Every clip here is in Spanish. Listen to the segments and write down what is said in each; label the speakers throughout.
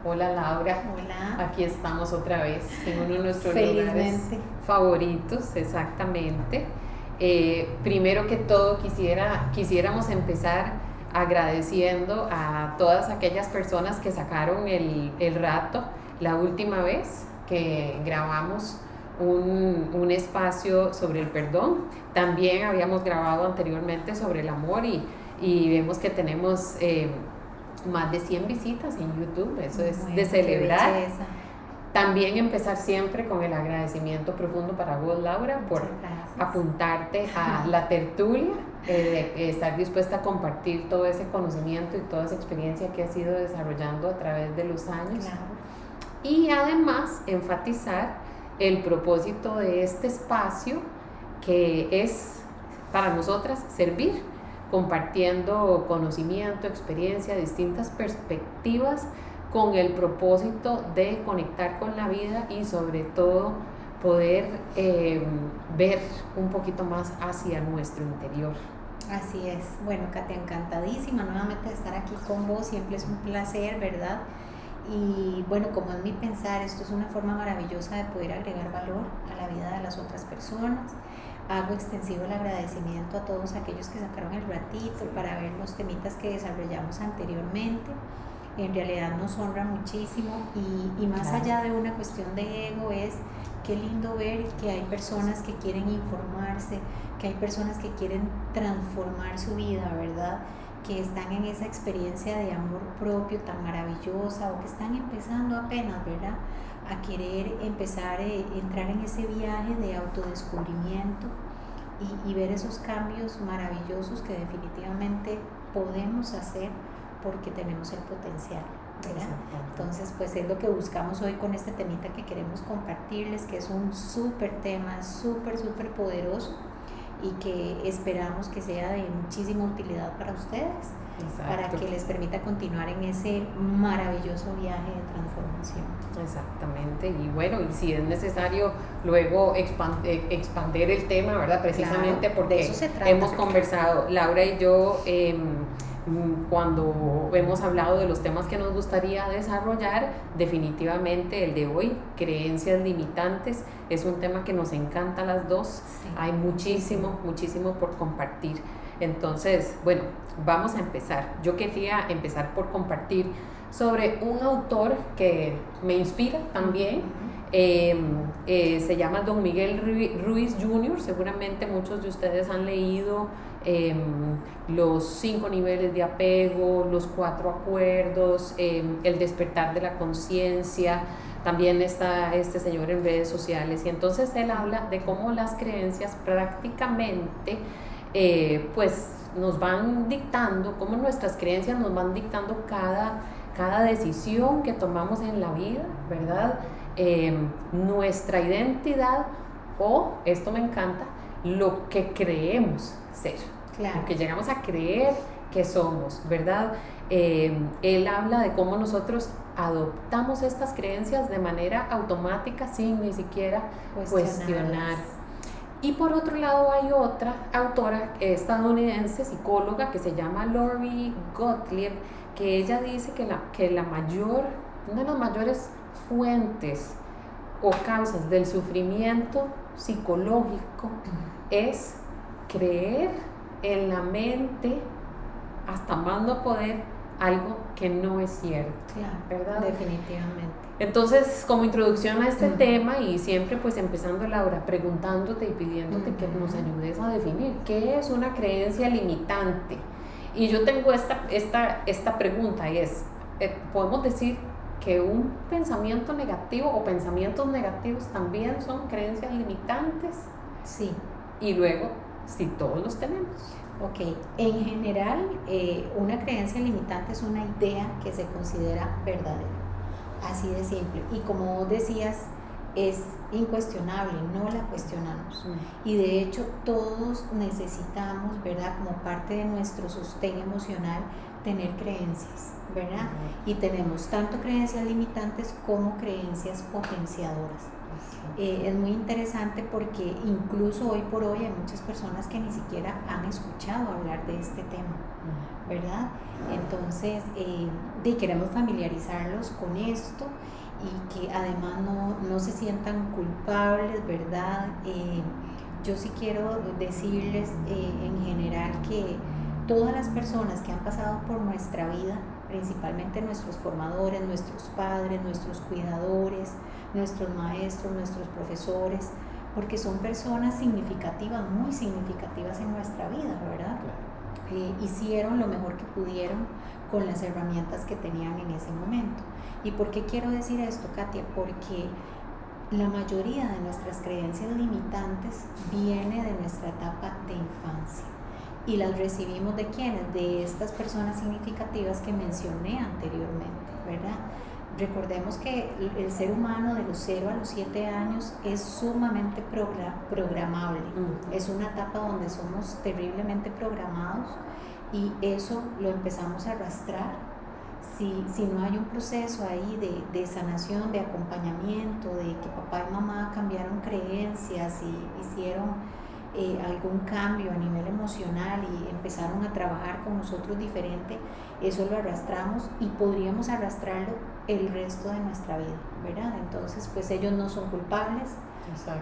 Speaker 1: Hola Laura,
Speaker 2: Hola,
Speaker 1: aquí estamos otra vez en uno de nuestros lugares
Speaker 2: felizmente.
Speaker 1: favoritos, exactamente. Primero que todo quisiéramos empezar agradeciendo a todas aquellas personas que sacaron el rato la última vez que grabamos un espacio sobre el perdón. También habíamos grabado anteriormente sobre el amor y vemos que tenemos más de 100 visitas en YouTube, eso es
Speaker 2: Bueno,
Speaker 1: de
Speaker 2: qué
Speaker 1: celebrar.
Speaker 2: belleza.
Speaker 1: También empezar siempre con el agradecimiento profundo para vos, Laura, por
Speaker 2: Muchas gracias.
Speaker 1: apuntarte a la tertulia, estar dispuesta a compartir todo ese conocimiento y toda esa experiencia que has ido desarrollando a través de los años.
Speaker 2: Claro.
Speaker 1: Y además enfatizar el propósito de este espacio, que es para nosotras servir, compartiendo conocimiento, experiencia, distintas perspectivas, con el propósito de conectar con la vida y sobre todo poder ver un poquito más hacia nuestro interior.
Speaker 2: Así es. Bueno, Katia, encantadísima nuevamente de estar aquí con vos. Siempre es un placer, ¿verdad? Y bueno, como es mi pensar, esto es una forma maravillosa de poder agregar valor a la vida de las otras personas. Hago extensivo el agradecimiento a todos aquellos que sacaron el ratito para ver los temitas que desarrollamos anteriormente. En realidad nos honra muchísimo y más
Speaker 1: Claro.
Speaker 2: allá de una cuestión de ego, es qué lindo ver que hay personas que quieren informarse, que hay personas que quieren transformar su vida, ¿verdad? Que están en esa experiencia de amor propio tan maravillosa o que están empezando apenas, ¿verdad? A querer empezar a entrar en ese viaje de autodescubrimiento y ver esos cambios maravillosos que definitivamente podemos hacer porque tenemos el potencial, ¿verdad? Entonces, pues es lo que buscamos hoy con este temita que queremos compartirles, que es un súper tema, súper poderoso y que esperamos que sea de muchísima utilidad para ustedes. Exacto. Para que les permita continuar en ese maravilloso viaje de transformación.
Speaker 1: Exactamente, y bueno, y si es necesario luego expandir el tema, ¿verdad? Precisamente, claro, porque de eso se trata. Hemos conversado, Laura y yo, cuando hemos hablado de los temas que nos gustaría desarrollar, definitivamente el de hoy, creencias limitantes, es un tema que nos encanta a las dos. Sí. Hay muchísimo por compartir. Entonces, bueno, vamos a empezar. Yo quería empezar por compartir sobre un autor que me inspira también. Se llama Don Miguel Ruiz Jr. Seguramente muchos de ustedes han leído los 5 niveles de apego, los 4 acuerdos, el despertar de la conciencia. También está este señor en redes sociales, y entonces él habla de cómo las creencias prácticamente pues nos van dictando, cómo nuestras creencias nos van dictando cada decisión que tomamos en la vida, ¿verdad? Nuestra identidad, o, esto me encanta, lo que creemos ser, claro, lo que llegamos a creer que somos, ¿verdad? Él habla de cómo nosotros adoptamos estas creencias de manera automática sin ni siquiera cuestionar. Y por otro lado hay otra autora estadounidense, psicóloga, que se llama Lori Gottlieb, que ella dice que una de las mayores fuentes o causas del sufrimiento psicológico es creer en la mente, hasta más no poder, algo que no es cierto.
Speaker 2: Claro,
Speaker 1: ¿verdad?
Speaker 2: Definitivamente.
Speaker 1: Entonces, como introducción a este tema, y siempre pues empezando, Laura, preguntándote y pidiéndote que nos ayudes a definir qué es una creencia limitante. Y yo tengo esta pregunta, y es, ¿podemos decir que un pensamiento negativo o pensamientos negativos también son creencias limitantes?
Speaker 2: Sí.
Speaker 1: Y luego, si todos los tenemos.
Speaker 2: Ok, en general, una creencia limitante es una idea que se considera verdadera, así de simple. Y como vos decías, es incuestionable, no la cuestionamos. Y de hecho, todos necesitamos, ¿verdad? Como parte de nuestro sostén emocional, tener creencias, ¿verdad? Y tenemos tanto creencias limitantes como creencias potenciadoras. Es muy interesante porque incluso hoy por hoy hay muchas personas que ni siquiera han escuchado hablar de este tema, ¿verdad? Entonces, queremos familiarizarlos con esto y que además no se sientan culpables, ¿verdad? Yo sí quiero decirles en general que todas las personas que han pasado por nuestra vida, principalmente nuestros formadores, nuestros padres, nuestros cuidadores, nuestros maestros, nuestros profesores, porque son personas significativas, muy significativas en nuestra vida, ¿verdad? Hicieron lo mejor que pudieron con las herramientas que tenían en ese momento. ¿Y por qué quiero decir esto, Katia? Porque la mayoría de nuestras creencias limitantes viene de nuestra etapa de infancia. ¿Y las recibimos de quiénes? De estas personas significativas que mencioné anteriormente, ¿verdad? Recordemos que el ser humano de los 0 a los 7 años es sumamente programable. Es una etapa donde somos terriblemente programados y eso lo empezamos a arrastrar. Si no hay un proceso ahí de sanación, de acompañamiento, de que papá y mamá cambiaron creencias y hicieron algún cambio a nivel emocional y empezaron a trabajar con nosotros diferente, eso lo arrastramos y podríamos arrastrarlo el resto de nuestra vida, ¿verdad? Entonces, pues ellos no son culpables,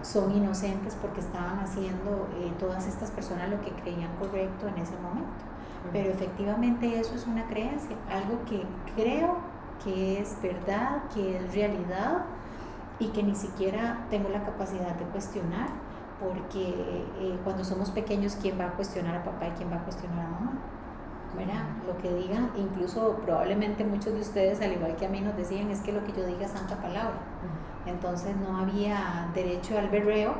Speaker 2: son inocentes porque estaban haciendo todas estas personas lo que creían correcto en ese momento. Pero efectivamente eso es una creencia, algo que creo que es verdad, que es realidad y que ni siquiera tengo la capacidad de cuestionar, porque cuando somos pequeños, ¿quién va a cuestionar a papá y quién va a cuestionar a mamá? ¿Verdad? Lo que digan, incluso probablemente muchos de ustedes, al igual que a mí, nos decían es que lo que yo diga es santa palabra. Entonces no había derecho al berreo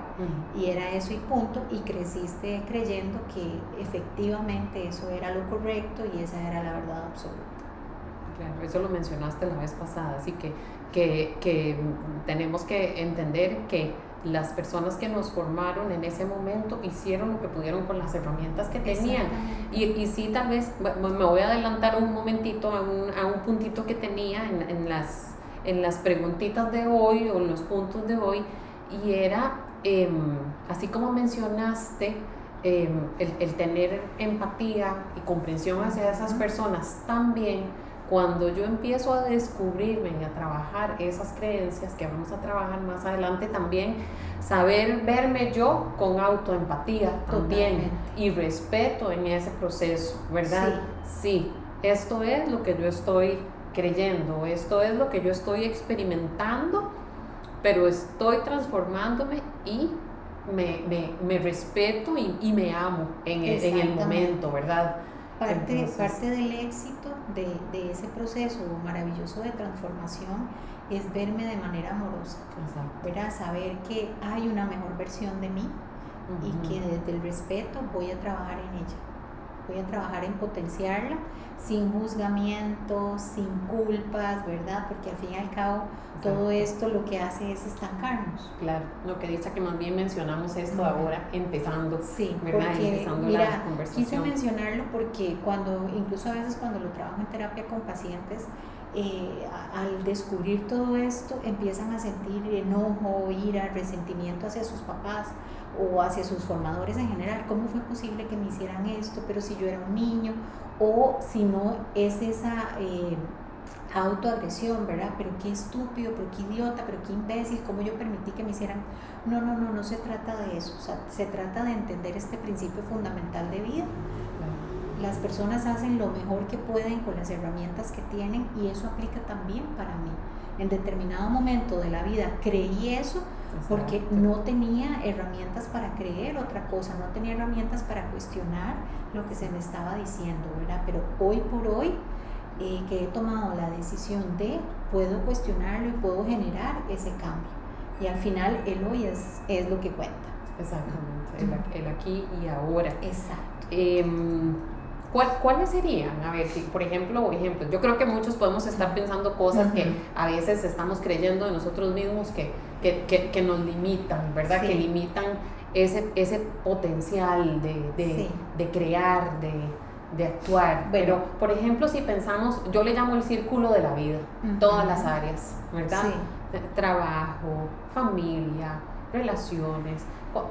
Speaker 2: y era eso y punto, y creciste creyendo que efectivamente eso era lo correcto y esa era la verdad absoluta.
Speaker 1: Claro, eso lo mencionaste la vez pasada, así que tenemos que entender que las personas que nos formaron en ese momento hicieron lo que pudieron con las herramientas que tenían. Y sí, tal vez me voy a adelantar un momentito a un puntito que tenía en las preguntitas de hoy o en los puntos de hoy, y era, así como mencionaste, el tener empatía y comprensión hacia esas personas también. Cuando yo empiezo a descubrirme y a trabajar esas creencias que vamos a trabajar más adelante también, saber verme yo con autoempatía también y respeto en ese proceso, ¿verdad? Sí, esto es lo que yo estoy creyendo, esto es lo que yo estoy experimentando, pero estoy transformándome y me respeto y me amo en el momento, ¿verdad?
Speaker 2: Parte del éxito de ese proceso maravilloso de transformación es verme de manera amorosa, ¿verdad? Saber que hay una mejor versión de mí y que desde el respeto voy a trabajar en ella, voy a trabajar en potenciarla sin juzgamientos, sin culpas, ¿verdad? Porque al fin y al cabo todo esto lo que hace es estancarnos.
Speaker 1: Claro, lo que dice que más bien mencionamos esto ahora empezando, ¿verdad?
Speaker 2: Porque,
Speaker 1: empezando
Speaker 2: mira,
Speaker 1: la conversación.
Speaker 2: Quise mencionarlo porque incluso a veces cuando lo trabajo en terapia con pacientes, al descubrir todo esto empiezan a sentir enojo, ira, resentimiento hacia sus papás o hacia sus formadores en general. ¿Cómo fue posible que me hicieran esto? Pero si yo era un niño, o si no es esa autoagresión, ¿verdad? Pero qué estúpido, pero qué idiota, pero qué imbécil, ¿cómo yo permití que me hicieran? No se trata de eso, o sea, se trata de entender este principio fundamental de vida. Las personas hacen lo mejor que pueden con las herramientas que tienen y eso aplica también para mí. En determinado momento de la vida creí eso porque no tenía herramientas para creer otra cosa, no tenía herramientas para cuestionar lo que se me estaba diciendo, ¿verdad? Pero hoy por hoy que he tomado la decisión puedo cuestionarlo y puedo generar ese cambio. Y al final el hoy es lo que cuenta.
Speaker 1: Exactamente, el aquí y ahora.
Speaker 2: Exacto.
Speaker 1: ¿Cuáles serían? A ver, si, por ejemplo, yo creo que muchos podemos estar pensando cosas que a veces estamos creyendo de nosotros mismos que nos limitan, ¿verdad? Que limitan ese potencial de crear, de actuar. Pero, por ejemplo, si pensamos, yo le llamo el círculo de la vida, todas las áreas, ¿verdad? trabajo, familia, relaciones.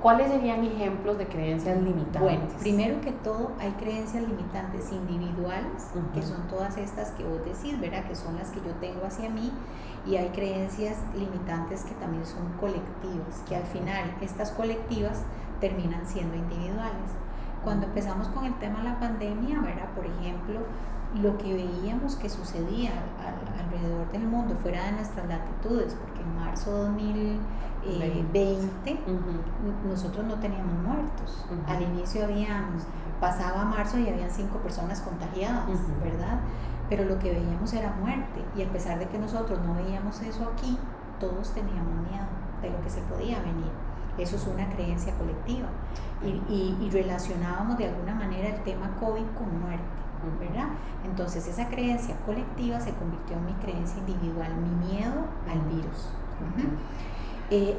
Speaker 1: ¿Cuáles serían ejemplos de creencias limitantes?
Speaker 2: Bueno, primero que todo hay creencias limitantes individuales, que son todas estas que vos decís, ¿verdad? Que son las que yo tengo hacia mí, y hay creencias limitantes que también son colectivas, que al final estas colectivas terminan siendo individuales. Cuando empezamos con el tema de la pandemia, ¿verdad? Por ejemplo, lo que veíamos que sucedía alrededor del mundo, fuera de nuestras latitudes, porque en marzo de 2020 nosotros no teníamos muertos. Al inicio pasaba marzo y habían 5 personas contagiadas, ¿verdad? Pero lo que veíamos era muerte, y a pesar de que nosotros no veíamos eso aquí, todos teníamos miedo de lo que se podía venir. Eso es una creencia colectiva, y relacionábamos de alguna manera el tema COVID con muerte, ¿verdad? Entonces esa creencia colectiva se convirtió en mi creencia individual, mi miedo al virus.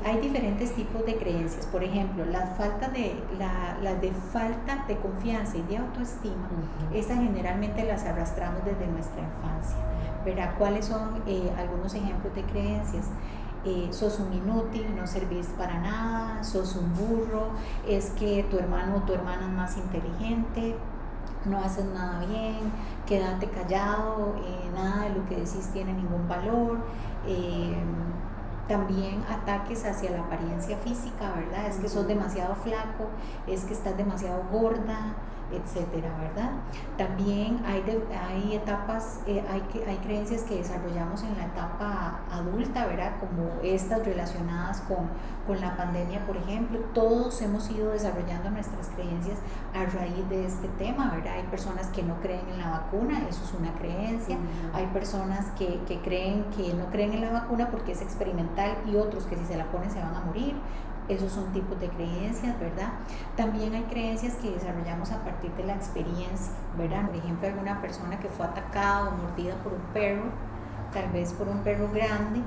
Speaker 2: Hay diferentes tipos de creencias. Por ejemplo, las de falta de confianza y de autoestima, estas generalmente las arrastramos desde nuestra infancia, ¿verdad? ¿Cuáles son algunos ejemplos de creencias? Sos un inútil, no servís para nada, sos un burro, es que tu hermano o tu hermana es más inteligente, no haces nada bien, quédate callado, nada de lo que decís tiene ningún valor. También ataques hacia la apariencia física, ¿verdad? Es que sos demasiado flaco, es que estás demasiado gorda, etcétera, ¿verdad? También hay etapas, hay creencias que desarrollamos en la etapa adulta, ¿verdad? Como estas relacionadas con la pandemia, por ejemplo. Todos hemos ido desarrollando nuestras creencias a raíz de este tema, ¿verdad? Hay personas que no creen en la vacuna, eso es una creencia. Hay personas que no creen en la vacuna porque es experimental, y otros que si se la ponen se van a morir. Esos son tipos de creencias, ¿verdad? También hay creencias que desarrollamos a partir de la experiencia, ¿verdad? Por ejemplo, alguna persona que fue atacada o mordida por un perro, tal vez por un perro grande,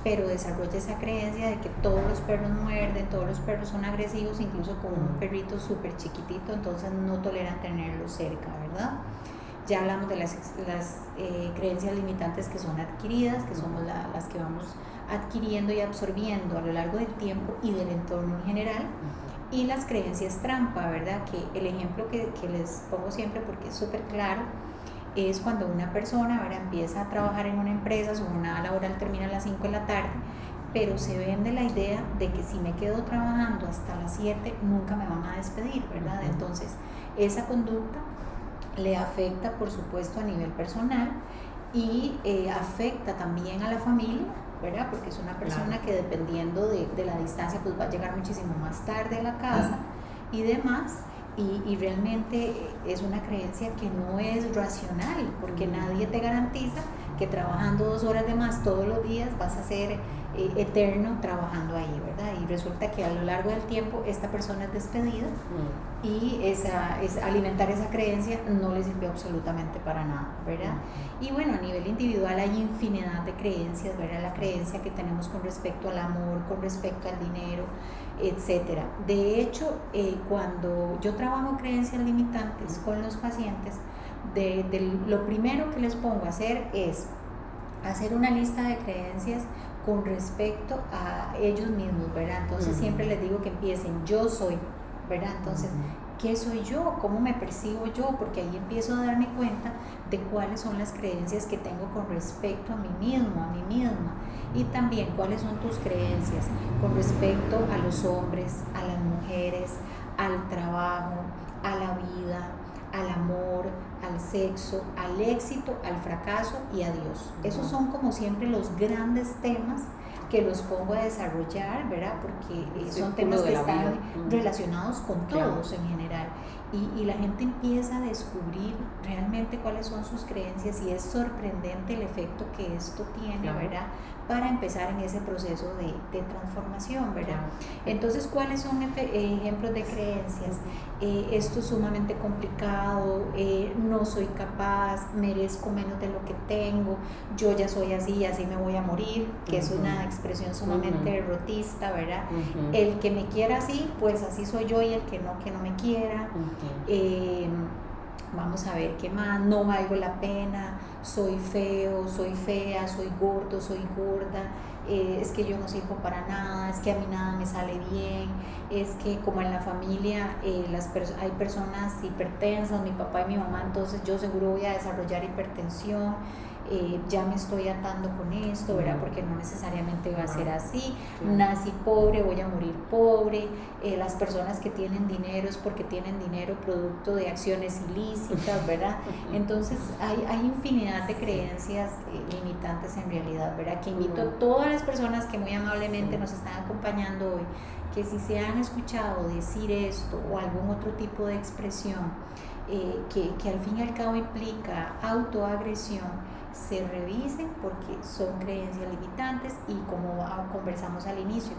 Speaker 2: pero desarrolla esa creencia de que todos los perros muerden, todos los perros son agresivos, incluso con un perrito súper chiquitito, entonces no toleran tenerlo cerca, ¿verdad? Ya hablamos de las creencias limitantes que son adquiridas, que somos las que vamos adquiriendo y absorbiendo a lo largo del tiempo y del entorno en general, y las creencias trampa, ¿verdad? Que el ejemplo que les pongo siempre, porque es súper claro, es cuando una persona, ¿verdad?, empieza a trabajar en una empresa, su jornada laboral termina a las 5 de la tarde, pero se vende la idea de que si me quedo trabajando hasta las 7 nunca me van a despedir, ¿verdad? Entonces esa conducta le afecta, por supuesto, a nivel personal, y afecta también a la familia, ¿verdad? Porque es una persona que, dependiendo de la distancia, pues va a llegar muchísimo más tarde a la casa y demás, y realmente es una creencia que no es racional, porque nadie te garantiza que trabajando 2 horas de más todos los días vas a ser eterno trabajando ahí, ¿verdad? Y resulta que a lo largo del tiempo esta persona es despedida, y alimentar esa creencia no le sirvió absolutamente para nada, ¿verdad? Y bueno, a nivel individual hay infinidad de creencias, ¿verdad? La creencia que tenemos con respecto al amor, con respecto al dinero, etcétera. De hecho, cuando yo trabajo creencias limitantes con los pacientes, lo primero que les pongo a hacer es hacer una lista de creencias con respecto a ellos mismos, ¿verdad? Entonces siempre les digo que empiecen, yo soy, ¿verdad? Entonces, ¿qué soy yo? ¿Cómo me percibo yo? Porque ahí empiezo a darme cuenta de cuáles son las creencias que tengo con respecto a mí mismo, a mí misma, y también cuáles son tus creencias con respecto a los hombres, a las mujeres, al trabajo, a la vida, al amor, al sexo, al éxito, al fracaso y a Dios. Esos son como siempre los grandes temas que los pongo a desarrollar, ¿verdad? Porque son temas que están relacionados con todos en general. Y la gente empieza a descubrir realmente cuáles son sus creencias, y es sorprendente el efecto que esto tiene, ¿verdad? Para empezar en ese proceso de transformación, ¿verdad? Entonces, ¿cuáles son ejemplos de creencias? Esto es sumamente complicado, no soy capaz, merezco menos de lo que tengo, yo ya soy así, así me voy a morir, que es una expresión sumamente derrotista, ¿verdad? El que me quiera así, pues así soy yo, y el que no me quiera. vamos a ver qué más, no valgo la pena, soy feo, soy fea, soy gordo, soy gorda, es que yo no sirvo para nada, es que a mí nada me sale bien, es que como en la familia hay personas hipertensas, mi papá y mi mamá, entonces yo seguro voy a desarrollar hipertensión. Ya me estoy atando con esto, ¿verdad? Porque no necesariamente va a ser así. Nací pobre, voy a morir pobre. Las personas que tienen dinero es porque tienen dinero producto de acciones ilícitas, ¿verdad? Entonces hay infinidad de creencias limitantes en realidad, ¿verdad? Que invito a todas las personas que muy amablemente nos están acompañando hoy, que si se han escuchado decir esto o algún otro tipo de expresión que al fin y al cabo implica autoagresión, se revisen porque son creencias limitantes y como conversamos al inicio,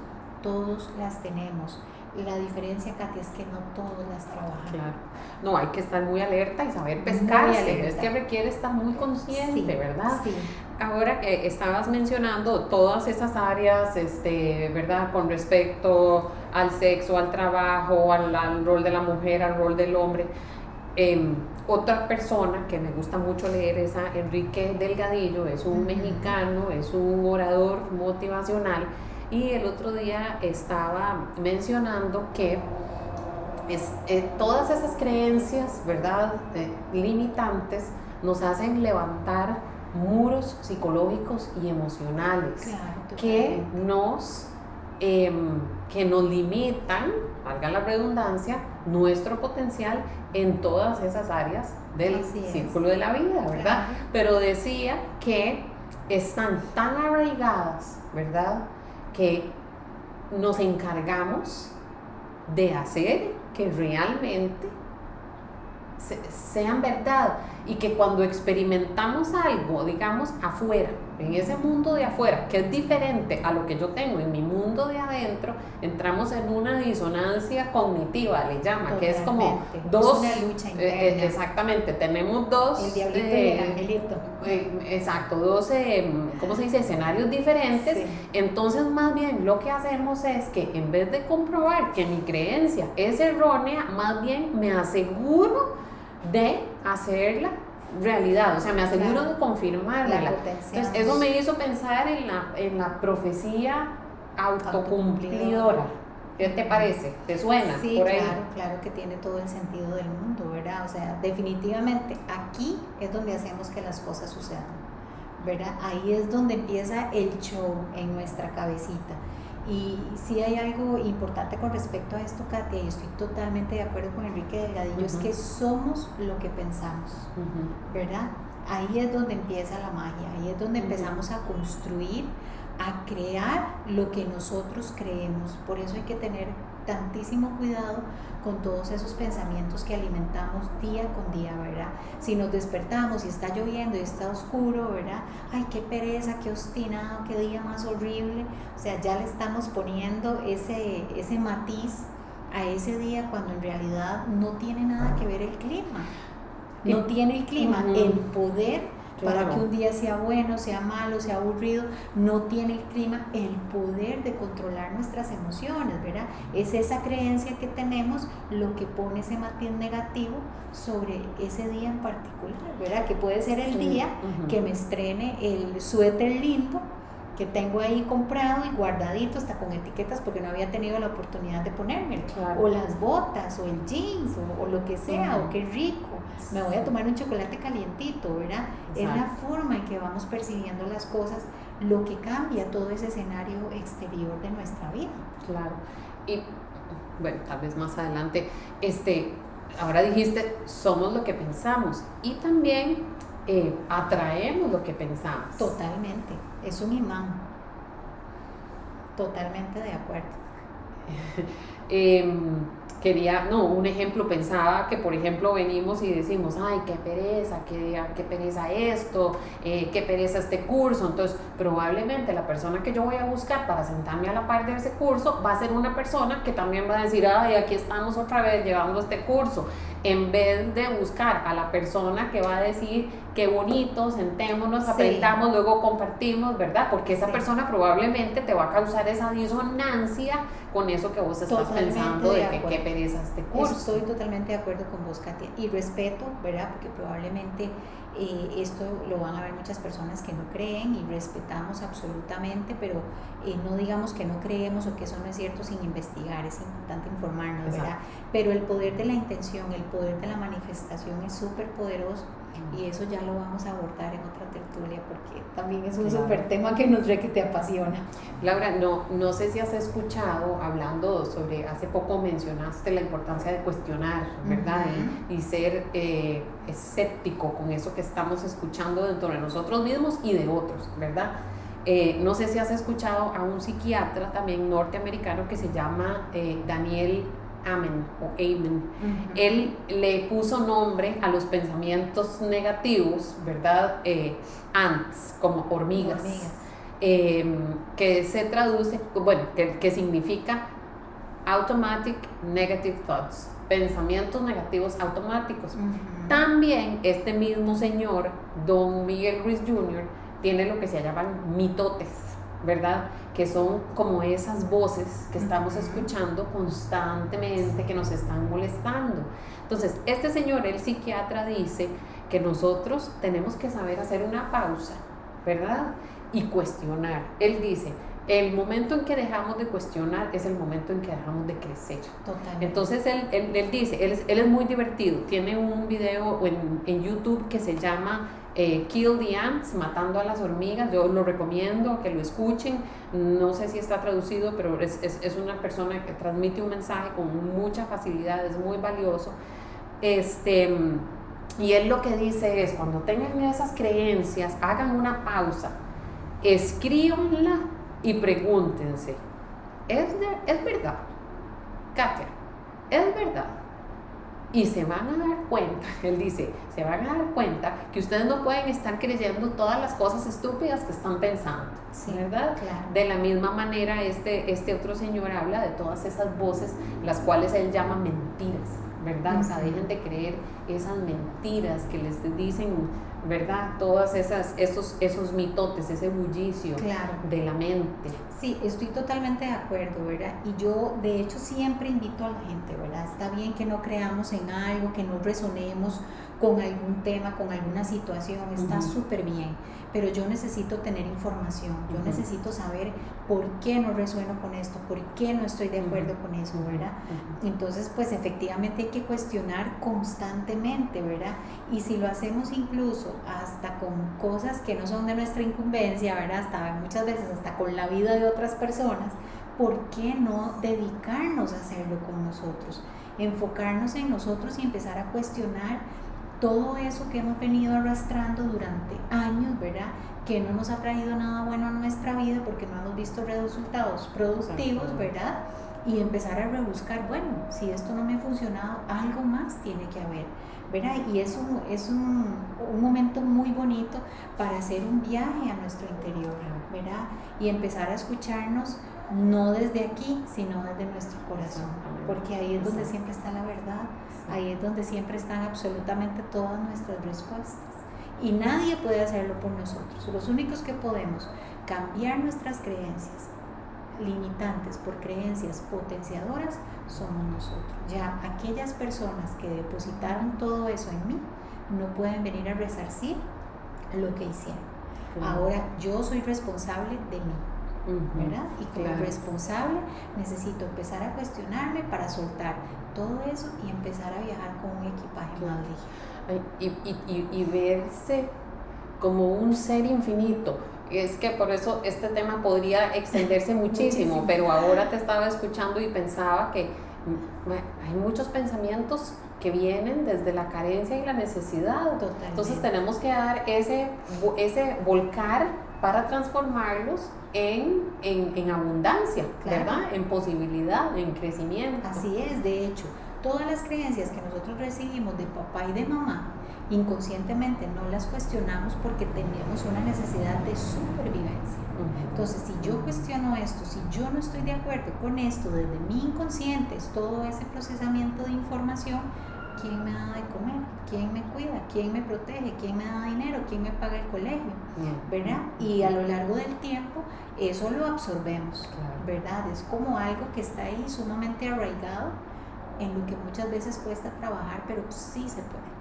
Speaker 2: todos las tenemos. La diferencia, Katia, es que no todos las trabajan.
Speaker 1: Claro. No, hay que estar muy alerta y saber pescarse. Es que requiere estar muy consciente, sí, ¿verdad?
Speaker 2: Sí.
Speaker 1: Ahora que estabas mencionando todas esas áreas, ¿verdad? Con respecto al sexo, al trabajo, al rol de la mujer, al rol del hombre. Otra persona que me gusta mucho leer es a Enrique Delgadillo, es un mexicano, es un orador motivacional, y el otro día estaba mencionando que todas esas creencias, ¿verdad? Limitantes nos hacen levantar muros psicológicos y emocionales, claro, que nos limitan, valga la redundancia, nuestro potencial en todas esas áreas del círculo de la vida, ¿verdad? Claro. Pero decía que están tan arraigadas, ¿verdad? Que nos encargamos de hacer que realmente sean verdad, y que cuando experimentamos algo, digamos, afuera, en ese mundo de afuera, que es diferente a lo que yo tengo en mi mundo de adentro, entramos en una disonancia cognitiva, le llama, que es como dos,
Speaker 2: es una lucha interna.
Speaker 1: Exactamente, tenemos dos,
Speaker 2: el diablito y el angelito.
Speaker 1: Exacto, dos, ¿cómo se dice? Escenarios diferentes. Sí. Entonces, más bien, lo que hacemos es que en vez de comprobar que mi creencia es errónea, más bien me aseguro de hacerla realidad, o sea, me aseguro, claro, de confirmarla. Entonces, eso me hizo pensar en la profecía autocumplidora. ¿Qué te parece? ¿Te suena?
Speaker 2: Sí,
Speaker 1: por ahí?
Speaker 2: Claro que tiene todo el sentido del mundo, ¿verdad? O sea, definitivamente aquí es donde hacemos que las cosas sucedan, ¿verdad? Ahí es donde empieza el show en nuestra cabecita. Y sí hay algo importante con respecto a esto, Katia, y estoy totalmente de acuerdo con Enrique Delgadillo, es que somos lo que pensamos, ¿verdad? Ahí es donde empieza la magia, ahí es donde empezamos a construir, a crear lo que nosotros creemos. Por eso hay que tener tantísimo cuidado con todos esos pensamientos que alimentamos día con día, ¿verdad? Si nos despertamos y está lloviendo y está oscuro, ¿verdad? Ay, qué pereza, qué obstinado, qué día más horrible. O sea, ya le estamos poniendo ese matiz a ese día cuando en realidad no tiene nada que ver el clima. No tiene el clima, el poder. Claro. Para que un día sea bueno, sea malo, sea aburrido, no tiene el clima el poder de controlar nuestras emociones, ¿verdad? Es esa creencia que tenemos lo que pone ese matiz negativo sobre ese día en particular, ¿verdad? Que puede ser el día que me estrene el suéter lindo que tengo ahí comprado y guardadito hasta con etiquetas porque no había tenido la oportunidad de ponérmelo, claro, o las botas o el jeans o lo que sea, o qué rico, me voy a tomar un chocolate calientito, ¿verdad? Exacto. Es la forma en que vamos percibiendo las cosas lo que cambia todo ese escenario exterior de nuestra vida.
Speaker 1: Claro. Y bueno, tal vez más adelante, ahora dijiste, somos lo que pensamos, y también atraemos lo que pensamos.
Speaker 2: Totalmente, es un imán. Totalmente de acuerdo.
Speaker 1: Un ejemplo, pensaba que, por ejemplo, venimos y decimos, ay, qué pereza esto, qué pereza este curso. Entonces, probablemente la persona que yo voy a buscar para sentarme a la par de ese curso va a ser una persona que también va a decir, ay, aquí estamos otra vez llevando este curso, en vez de buscar a la persona que va a decir qué bonito, sentémonos,
Speaker 2: Sí.
Speaker 1: aprendamos, luego compartimos, ¿verdad? Porque esa
Speaker 2: Sí.
Speaker 1: persona probablemente te va a causar esa disonancia con eso que vos estás
Speaker 2: Totalmente
Speaker 1: pensando
Speaker 2: de
Speaker 1: de que
Speaker 2: acuerdo.
Speaker 1: qué pereza este curso.
Speaker 2: Estoy totalmente de acuerdo con vos, Katia, y respeto, ¿verdad? Porque probablemente esto lo van a ver muchas personas que no creen y respetamos absolutamente, pero no digamos que no creemos o que eso no es cierto sin investigar, es importante informarnos, ¿verdad?
Speaker 1: Exacto.
Speaker 2: Pero el poder de la intención, el poder de la manifestación es súper poderoso y eso ya lo vamos a abordar en otra tertulia porque también es un
Speaker 1: Claro.
Speaker 2: súper tema que nos que te apasiona.
Speaker 1: Laura, no sé si has escuchado, hablando sobre, hace poco mencionaste la importancia de cuestionar, ¿verdad? Y ser escéptico con eso que estamos escuchando dentro de nosotros mismos y de otros, ¿verdad? No sé si has escuchado a un psiquiatra también norteamericano que se llama Daniel Amen o Amen. Él le puso nombre a los pensamientos negativos, ¿verdad? Ants, como hormigas. Que se traduce, bueno, que significa automatic negative thoughts, pensamientos negativos automáticos. También este mismo señor, Don Miguel Ruiz Jr., tiene lo que se llaman mitotes, ¿verdad? Que son como esas voces que estamos escuchando constantemente, que nos están molestando. Entonces, este señor, el psiquiatra, dice que nosotros tenemos que saber hacer una pausa, ¿verdad? Y cuestionar. Él dice, el momento en que dejamos de cuestionar es el momento en que dejamos de crecer.
Speaker 2: Totalmente.
Speaker 1: Entonces él dice, él es muy divertido, tiene un video en YouTube que se llama Kill the Ants, matando a las hormigas. Yo lo recomiendo que lo escuchen, no sé si está traducido, pero es una persona que transmite un mensaje con mucha facilidad, es muy valioso. Y él lo que dice es, cuando tengan esas creencias, hagan una pausa, escríbanla y pregúntense, ¿es verdad? Katia, ¿es verdad? Y se van a dar cuenta, él dice, se van a dar cuenta que ustedes no pueden estar creyendo todas las cosas estúpidas que están pensando,
Speaker 2: Sí,
Speaker 1: ¿verdad?
Speaker 2: claro.
Speaker 1: De la misma manera, este otro señor habla de todas esas voces, las cuales él llama mentiras, ¿verdad? O sea, dejen de creer esas mentiras que les dicen, ¿verdad? Todas esos mitotes, ese bullicio
Speaker 2: Claro.
Speaker 1: de la mente.
Speaker 2: Sí, estoy totalmente de acuerdo, ¿verdad? Y yo, de hecho, siempre invito a la gente, ¿verdad? Está bien que no creamos en algo, que no resonemos con algún tema, con alguna situación, está súper bien, pero yo necesito tener información, yo necesito saber por qué no resueno con esto, por qué no estoy de acuerdo con eso, ¿verdad? Entonces, pues efectivamente hay que cuestionar constantemente, ¿verdad? Y si lo hacemos incluso hasta con cosas que no son de nuestra incumbencia, ¿verdad? Hasta muchas veces hasta con la vida de otras personas, ¿por qué no dedicarnos a hacerlo con nosotros? Enfocarnos en nosotros y empezar a cuestionar todo eso que hemos venido arrastrando durante años, ¿verdad? Que no nos ha traído nada bueno a nuestra vida porque no hemos visto resultados productivos, ¿verdad? Y empezar a rebuscar, bueno, si esto no me ha funcionado, algo más tiene que haber, ¿verdad? Y es un momento muy bonito para hacer un viaje a nuestro interior, ¿verdad? Y empezar a escucharnos no desde aquí, sino desde nuestro corazón, porque ahí es donde siempre está la verdad, ahí es donde siempre están absolutamente todas nuestras respuestas. Y nadie puede hacerlo por nosotros. Los únicos que podemos cambiar nuestras creencias limitantes por creencias potenciadoras somos nosotros. Ya aquellas personas que depositaron todo eso en mí no pueden venir a resarcir lo que hicieron. Ahora yo soy responsable de mí, ¿verdad? Y como responsable necesito empezar a cuestionarme para soltar todo eso y empezar a viajar con un equipaje más ligero.
Speaker 1: Y verse como un ser infinito. Es que por eso este tema podría extenderse muchísimo, pero ahora te estaba escuchando y pensaba que hay muchos pensamientos que vienen desde la carencia y la necesidad.
Speaker 2: Totalmente.
Speaker 1: Entonces tenemos que dar ese volcar para transformarlos en abundancia, ¿verdad? En posibilidad, en crecimiento.
Speaker 2: Así es, de hecho, todas las creencias que nosotros recibimos de papá y de mamá, inconscientemente no las cuestionamos porque tenemos una necesidad de supervivencia. Entonces, si yo cuestiono esto, si yo no estoy de acuerdo con esto, desde mi inconsciente, es todo ese procesamiento de información, ¿quién me da de comer? ¿Quién me cuida? ¿Quién me protege? ¿Quién me da dinero? ¿Quién me paga el colegio? ¿Verdad? Y a lo largo del tiempo eso lo absorbemos, ¿verdad? Es como algo que está ahí sumamente arraigado en lo que muchas veces cuesta trabajar, pero sí se puede.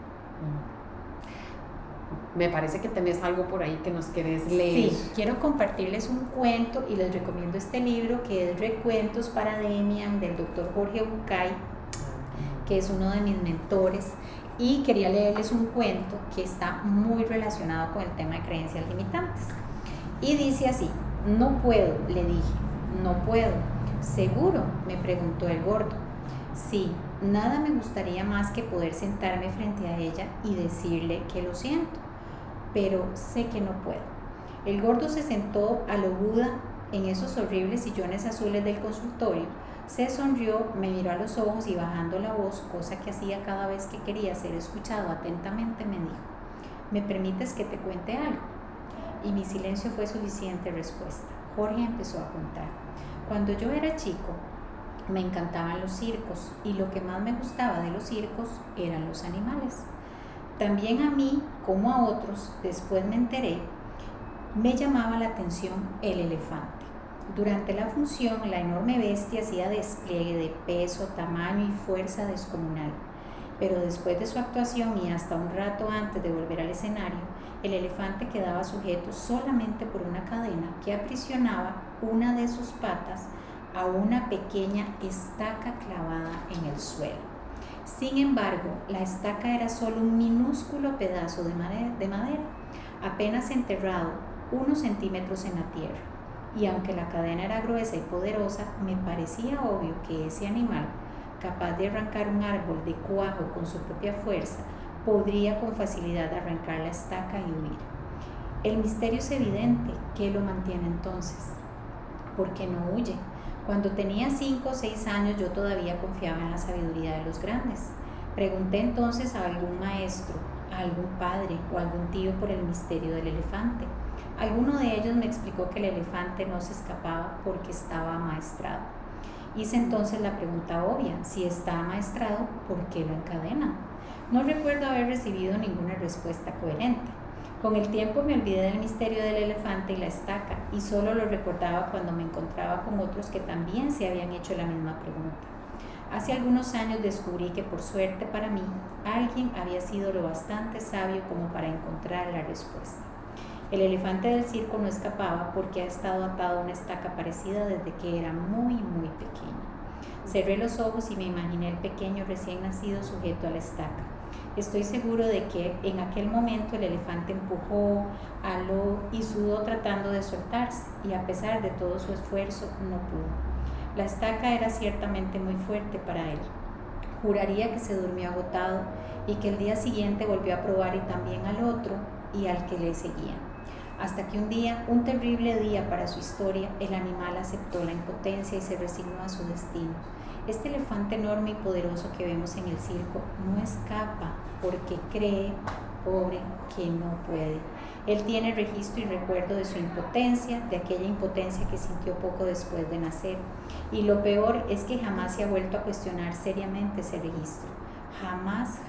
Speaker 1: Me parece que tenés algo por ahí que nos querés leer.
Speaker 2: Sí, quiero compartirles un cuento y les recomiendo este libro que es Recuentos para Demian del doctor Jorge Bucay, que es uno de mis mentores, y quería leerles un cuento que está muy relacionado con el tema de creencias limitantes. Y dice así: no puedo, le dije, no puedo. ¿Seguro?, me preguntó el gordo. Sí, nada me gustaría más que poder sentarme frente a ella y decirle que lo siento, pero sé que no puedo. El gordo se sentó a lo Buda en esos horribles sillones azules del consultorio, se sonrió, me miró a los ojos y bajando la voz, cosa que hacía cada vez que quería ser escuchado atentamente, me dijo: ¿me permites que te cuente algo? Y mi silencio fue suficiente respuesta. Jorge empezó a contar. Cuando yo era chico, me encantaban los circos y lo que más me gustaba de los circos eran los animales. También a mí, como a otros, después me enteré, me llamaba la atención el elefante. Durante la función, la enorme bestia hacía despliegue de peso, tamaño y fuerza descomunal. Pero después de su actuación y hasta un rato antes de volver al escenario, el elefante quedaba sujeto solamente por una cadena que aprisionaba una de sus patas a una pequeña estaca clavada en el suelo. Sin embargo, la estaca era solo un minúsculo pedazo de madera, apenas enterrado unos centímetros en la tierra. Y aunque la cadena era gruesa y poderosa, me parecía obvio que ese animal, capaz de arrancar un árbol de cuajo con su propia fuerza, podría con facilidad arrancar la estaca y huir. El misterio es evidente. ¿Qué lo mantiene entonces? ¿Por qué no huye? Cuando tenía 5 o 6 años yo todavía confiaba en la sabiduría de los grandes. Pregunté entonces a algún maestro, a algún padre o a algún tío por el misterio del elefante. Alguno de ellos me explicó que el elefante no se escapaba porque estaba amaestrado. Hice entonces la pregunta obvia: si está amaestrado, ¿por qué lo encadenan? No recuerdo haber recibido ninguna respuesta coherente. Con el tiempo me olvidé del misterio del elefante y la estaca, y solo lo recordaba cuando me encontraba con otros que también se habían hecho la misma pregunta. Hace algunos años descubrí que, por suerte para mí, alguien había sido lo bastante sabio como para encontrar la respuesta. El elefante del circo no escapaba porque ha estado atado a una estaca parecida desde que era muy, muy pequeño. Cerré los ojos y me imaginé el pequeño recién nacido sujeto a la estaca. Estoy seguro de que en aquel momento el elefante empujó, aló y sudó tratando de soltarse, y a pesar de todo su esfuerzo no pudo. La estaca era ciertamente muy fuerte para él. Juraría que se durmió agotado y que el día siguiente volvió a probar y también al otro y al que le seguía. Hasta que un día, un terrible día para su historia, el animal aceptó la impotencia y se resignó a su destino. Este elefante enorme y poderoso que vemos en el circo no escapa porque cree, pobre, que no puede. Él tiene registro y recuerdo de su impotencia, de aquella impotencia que sintió poco después de nacer. Y lo peor es que jamás se ha vuelto a cuestionar seriamente ese registro. Jamás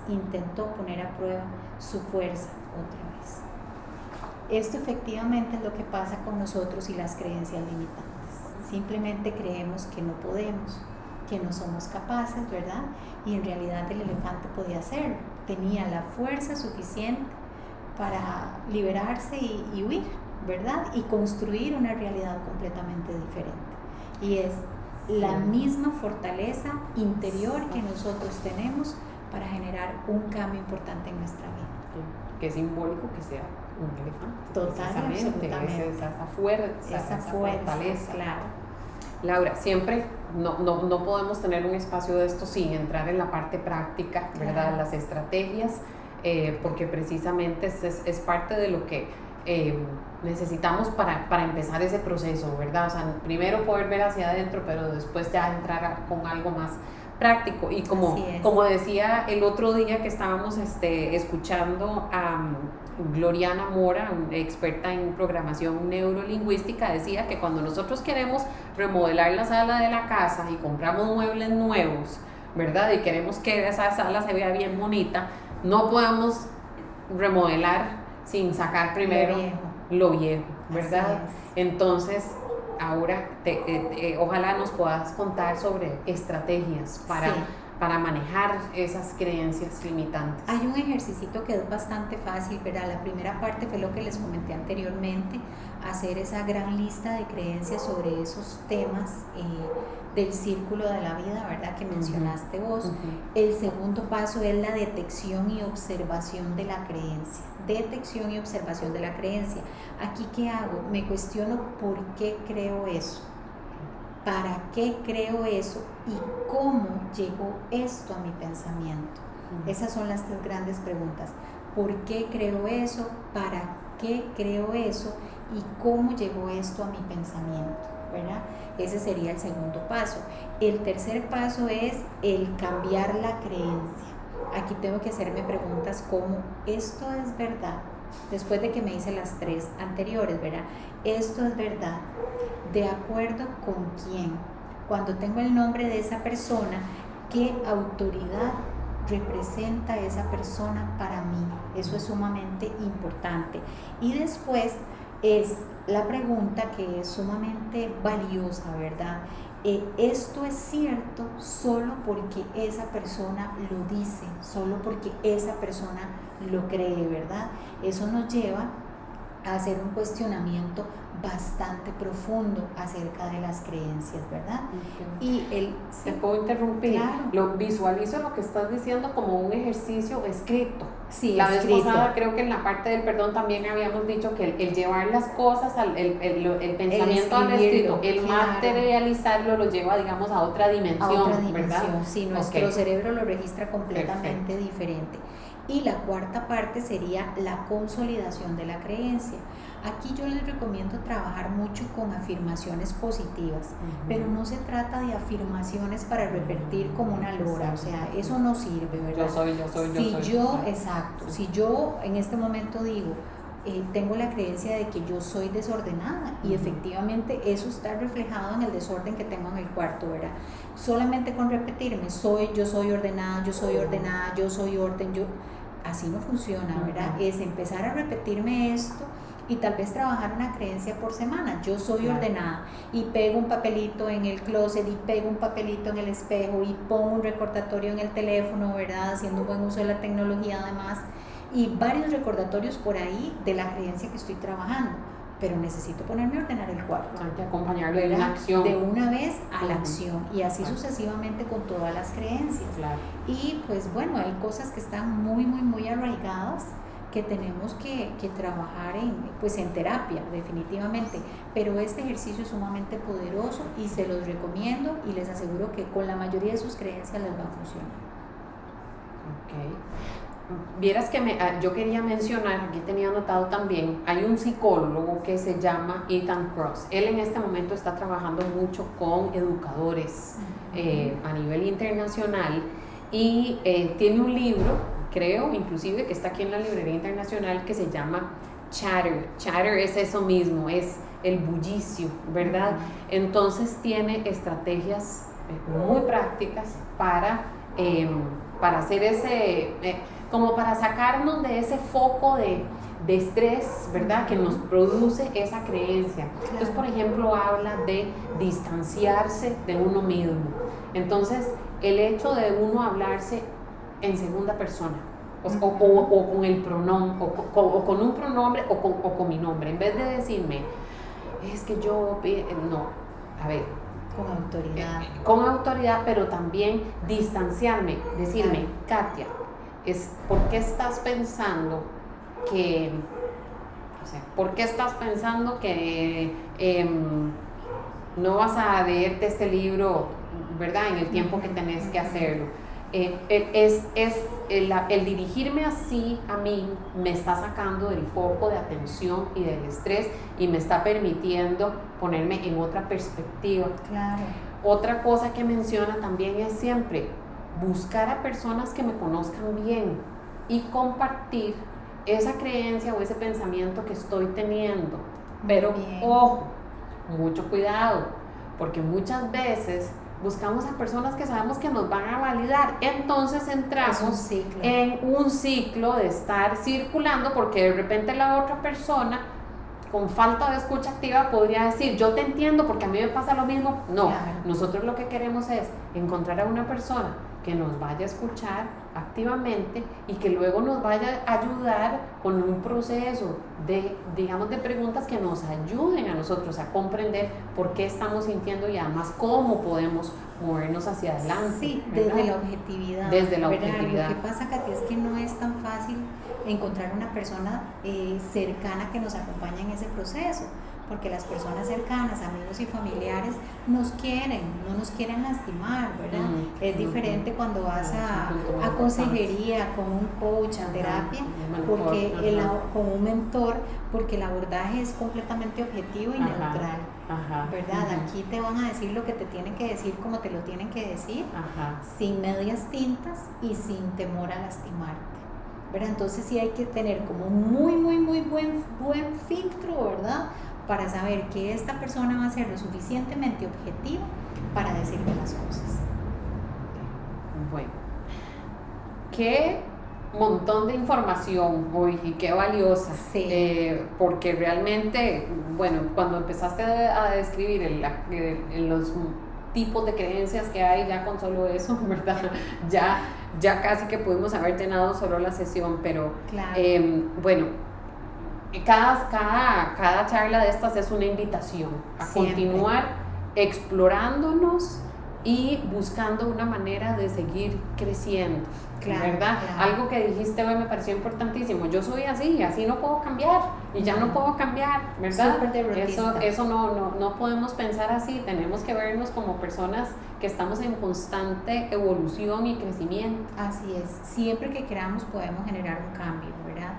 Speaker 2: intentó poner a prueba su fuerza otra vez. Esto efectivamente es lo que pasa con nosotros y las creencias limitantes. Simplemente creemos que no podemos, que no somos capaces, ¿verdad? Y en realidad el elefante podía hacerlo. Tenía la fuerza suficiente para liberarse y huir, ¿verdad? Y construir una realidad completamente diferente. Y es la misma fortaleza interior que nosotros tenemos para generar un cambio importante en nuestra vida.
Speaker 1: Que es simbólico que sea un elefante.
Speaker 2: Totalmente.
Speaker 1: Esa fortaleza.
Speaker 2: Claro.
Speaker 1: Laura, siempre no podemos tener un espacio de esto sin entrar en la parte práctica, ¿verdad?
Speaker 2: Claro.
Speaker 1: Las estrategias, porque precisamente es parte de lo que necesitamos para empezar ese proceso, ¿verdad? O sea, primero poder ver hacia adentro, pero después ya entrar con algo más práctico. Y como decía el otro día que estábamos escuchando a Gloriana Mora, experta en programación neurolingüística, decía que cuando nosotros queremos remodelar la sala de la casa y compramos muebles nuevos, ¿verdad? Y queremos que esa sala se vea bien bonita, no podemos remodelar sin sacar primero lo viejo, ¿verdad? Entonces, ahora ojalá nos puedas contar sobre estrategias para manejar esas creencias limitantes.
Speaker 2: Hay un ejercicio que es bastante fácil, ¿verdad? La primera parte fue lo que les comenté anteriormente, hacer esa gran lista de creencias sobre esos temas del círculo de la vida, ¿verdad? Que mencionaste vos. El segundo paso es la detección y observación de la creencia. Detección y observación de la creencia. Aquí, ¿qué hago? Me cuestiono por qué creo eso. ¿Para qué creo eso? ¿Y cómo llegó esto a mi pensamiento? Esas son las tres grandes preguntas. ¿Por qué creo eso? ¿Para qué creo eso? ¿Y cómo llegó esto a mi pensamiento? ¿Verdad? Ese sería el segundo paso. El tercer paso es el cambiar la creencia. Aquí tengo que hacerme preguntas como, ¿esto es verdad? Después de que me hice las tres anteriores, ¿verdad? ¿Esto es verdad? ¿De acuerdo con quién? Cuando tengo el nombre de esa persona, ¿qué autoridad representa esa persona para mí? Eso es sumamente importante. Y después es la pregunta que es sumamente valiosa, ¿verdad? Esto es cierto solo porque esa persona lo dice, solo porque esa persona lo cree, ¿verdad? Eso nos lleva a hacer un cuestionamiento bastante profundo acerca de las creencias, ¿verdad? Y
Speaker 1: ¿Te puedo interrumpir?
Speaker 2: Claro.
Speaker 1: Lo visualizo lo que estás diciendo como un ejercicio escrito.
Speaker 2: Sí,
Speaker 1: la vez
Speaker 2: escrito.
Speaker 1: pasada creo que en la parte del perdón también habíamos dicho que el llevar las cosas, el pensamiento al escrito, el
Speaker 2: claro.
Speaker 1: materializarlo lo lleva, digamos, a otra dimensión, ¿verdad?
Speaker 2: Sí, nuestro cerebro lo registra completamente diferente. Y la cuarta parte sería la consolidación de la creencia. Aquí yo les recomiendo trabajar mucho con afirmaciones positivas, pero no se trata de afirmaciones para repetir como una lora, o sea, eso no sirve, ¿verdad? Exacto, si yo en este momento digo, tengo la creencia de que yo soy desordenada y efectivamente eso está reflejado en el desorden que tengo en el cuarto, ¿verdad? Solamente con repetirme, yo soy ordenada, yo soy ordenada, yo soy orden, así no funciona, ¿verdad? Es empezar a repetirme esto y tal vez trabajar una creencia por semana. Yo soy ordenada y pego un papelito en el closet y pego un papelito en el espejo y pongo un recordatorio en el teléfono, ¿verdad? Haciendo buen uso de la tecnología además, y varios recordatorios por ahí de la creencia que estoy trabajando. Pero necesito ponerme a ordenar el cuarto.
Speaker 1: Hay que acompañarlo de una acción.
Speaker 2: De una vez a la acción y así sucesivamente con todas las creencias. Y pues bueno, hay cosas que están muy, muy, muy arraigadas que tenemos que trabajar en terapia, definitivamente. Pero este ejercicio es sumamente poderoso y se los recomiendo y les aseguro que con la mayoría de sus creencias les va a funcionar.
Speaker 1: Vieras que yo quería mencionar, aquí tenía anotado también, hay un psicólogo que se llama Ethan Kross. Él en este momento está trabajando mucho con educadores a nivel internacional y tiene un libro, creo, inclusive que está aquí en la librería internacional, que se llama Chatter. Chatter es eso mismo, es el bullicio, ¿verdad? Entonces tiene estrategias muy prácticas para hacer ese... como para sacarnos de ese foco de estrés, ¿verdad? Que nos produce esa creencia. Entonces, por ejemplo, habla de distanciarse de uno mismo. Entonces, el hecho de uno hablarse en segunda persona, o con el pronombre, o con un pronombre, o con mi nombre, en vez de decirme, es que yo, no, a ver, con autoridad, pero también distanciarme, decirme, Katia, ¿por qué estás pensando que, no vas a leerte este libro, ¿verdad? En el tiempo que tenés que hacerlo. El dirigirme así a mí me está sacando del foco de atención y del estrés y me está permitiendo ponerme en otra perspectiva.
Speaker 2: Claro.
Speaker 1: Otra cosa que menciona también es siempre buscar a personas que me conozcan bien y compartir esa creencia o ese pensamiento que estoy teniendo. Pero ojo, mucho cuidado, porque muchas veces buscamos a personas que sabemos que nos van a validar. Entonces entramos en un ciclo de estar circulando, porque de repente la otra persona con falta de escucha activa podría decir, yo te entiendo porque a mí me pasa lo mismo. No, claro. Nosotros lo que queremos es encontrar a una persona que nos vaya a escuchar activamente y que luego nos vaya a ayudar con un proceso de, digamos, de preguntas que nos ayuden a nosotros a comprender por qué estamos sintiendo y además cómo podemos movernos hacia adelante.
Speaker 2: Sí, ¿verdad? Desde la objetividad.
Speaker 1: Desde la objetividad.
Speaker 2: Lo que pasa, Katy, es que no es tan fácil encontrar una persona cercana que nos acompañe en ese proceso, porque las personas cercanas, amigos y familiares, nos quieren, no nos quieren lastimar, ¿verdad? Es diferente cuando vas a consejería, con un coach, a terapia, porque con un mentor, porque el abordaje es completamente objetivo y neutral, ¿verdad? Aquí te van a decir lo que te tienen que decir, como te lo tienen que decir, sin medias tintas y sin temor a lastimarte, ¿verdad? Entonces sí hay que tener como muy buen filtro, ¿verdad? Para saber que esta persona va a ser lo suficientemente objetiva para decirme las cosas.
Speaker 1: Bueno, qué montón de información hoy y qué valiosa.
Speaker 2: Sí.
Speaker 1: Porque realmente, bueno, cuando empezaste a describir los tipos de creencias que hay, ya con solo eso, ¿verdad? Ya casi que pudimos haber tenido solo la sesión, pero
Speaker 2: claro.
Speaker 1: Bueno, cada charla de estas es una invitación a continuar explorándonos y buscando una manera de seguir creciendo, ¿verdad? Claro. Algo que dijiste hoy me pareció importantísimo. Yo soy así, así no puedo cambiar y ya no puedo cambiar, ¿verdad? Eso no podemos pensar así. Tenemos que vernos como personas que estamos en constante evolución y crecimiento.
Speaker 2: Así es. Siempre que queramos podemos generar un cambio, ¿verdad?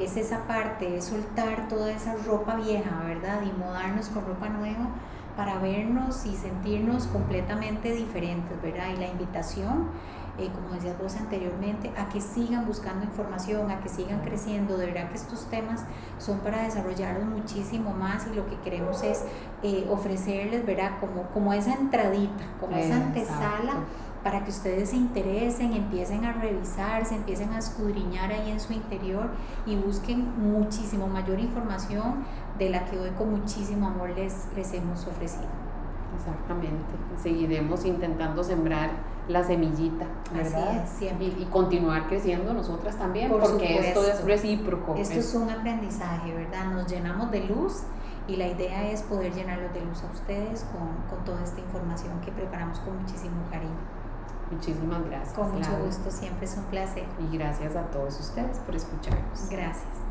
Speaker 2: Es esa parte, es soltar toda esa ropa vieja, ¿verdad? Y mudarnos con ropa nueva para vernos y sentirnos completamente diferentes, ¿verdad? Y la invitación, como decías vos anteriormente, a que sigan buscando información, a que sigan creciendo. De verdad que estos temas son para desarrollarlos muchísimo más, y lo que queremos es ofrecerles, ¿verdad? Como esa entradita, como esa antesala, para que ustedes se interesen, empiecen a revisarse, empiecen a escudriñar ahí en su interior y busquen muchísimo mayor información de la que hoy con muchísimo amor les hemos ofrecido.
Speaker 1: Exactamente, seguiremos intentando sembrar la semillita, ¿verdad?
Speaker 2: Así es, siempre.
Speaker 1: Y continuar creciendo nosotras también,
Speaker 2: Por
Speaker 1: porque
Speaker 2: supuesto.
Speaker 1: Esto es recíproco.
Speaker 2: Esto es un aprendizaje, ¿verdad? Nos llenamos de luz y la idea es poder llenarlos de luz a ustedes con toda esta información que preparamos con muchísimo cariño.
Speaker 1: Muchísimas gracias.
Speaker 2: Con mucho gusto, siempre es un placer.
Speaker 1: Y gracias a todos ustedes por escucharnos.
Speaker 2: Gracias.